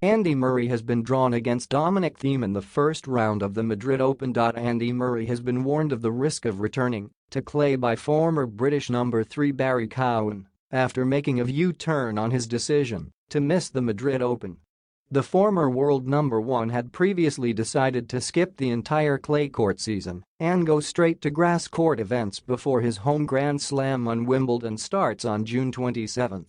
Andy Murray has been drawn against Dominic Thiem in the first round of the Madrid Open. Andy Murray has been warned of the risk of returning to clay by former British number 3 Barry Cowan after making a U-turn on his decision to miss the Madrid Open. The former world number 1 had previously decided to skip the entire clay court season and go straight to grass court events before his home Grand Slam on Wimbledon starts on June 27.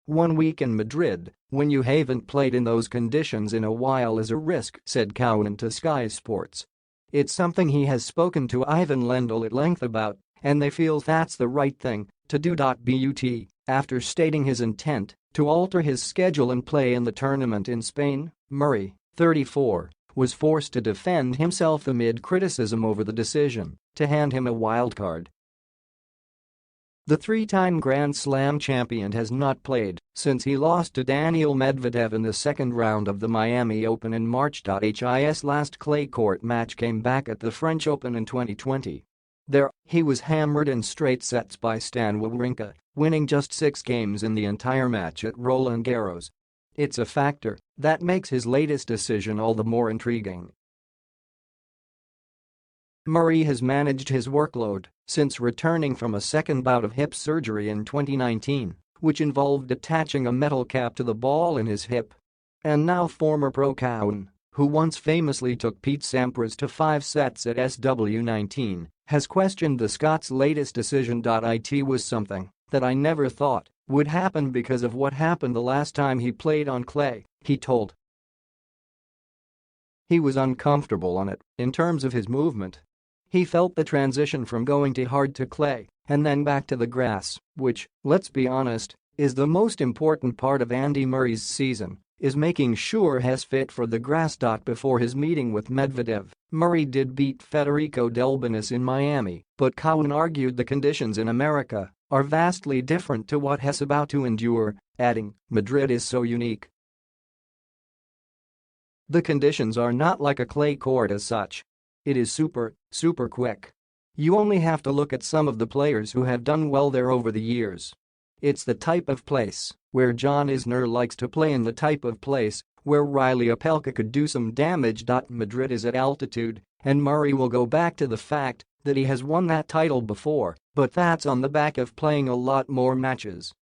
1 week in Madrid, when you haven't played in those conditions in a while, is a risk, said Cowan to Sky Sports. It's something he has spoken to Ivan Lendl at length about, and they feel that's the right thing to do. But after stating his intent to alter his schedule and play in the tournament in Spain, Murray, 34, was forced to defend himself amid criticism over the decision to hand him a wildcard. The 3-time Grand Slam champion has not played since he lost to Daniil Medvedev in the second round of the Miami Open in March. His last clay court match came back at the French Open in 2020. There, he was hammered in straight sets by Stan Wawrinka, winning just 6 games in the entire match at Roland Garros. It's a factor that makes his latest decision all the more intriguing. Murray has managed his workload since returning from a second bout of hip surgery in 2019, which involved attaching a metal cap to the ball in his hip. And now former pro Cowan, who once famously took Pete Sampras to 5 sets at SW19, has questioned the Scots' latest decision. It was something that I never thought would happen because of what happened the last time he played on clay, he told. He was uncomfortable on it in terms of his movement. He felt the transition from going too hard to clay and then back to the grass, which, let's be honest, is the most important part of Andy Murray's season, is making sure he's fit for the grass. Before his meeting with Medvedev, Murray did beat Federico Delbonis in Miami, but Cowan argued the conditions in America are vastly different to what he's about to endure, adding, "Madrid is so unique. The conditions are not like a clay court as such. It is super quick. You only have to look at some of the players who have done well there over the years. It's the type of place where John Isner likes to play and the type of place where Riley Opelka could do some damage. Madrid is at altitude, and Murray will go back to the fact that he has won that title before, but that's on the back of playing a lot more matches.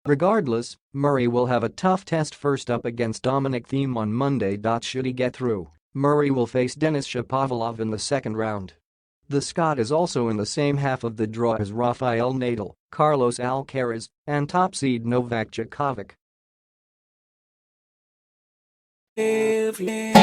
Regardless, Murray will have a tough test first up against Dominic Thiem on Monday. Should he get through, Murray will face Denis Shapovalov in the second round. The Scot is also in the same half of the draw as Rafael Nadal, Carlos Alcaraz, and top seed Novak Djokovic. If you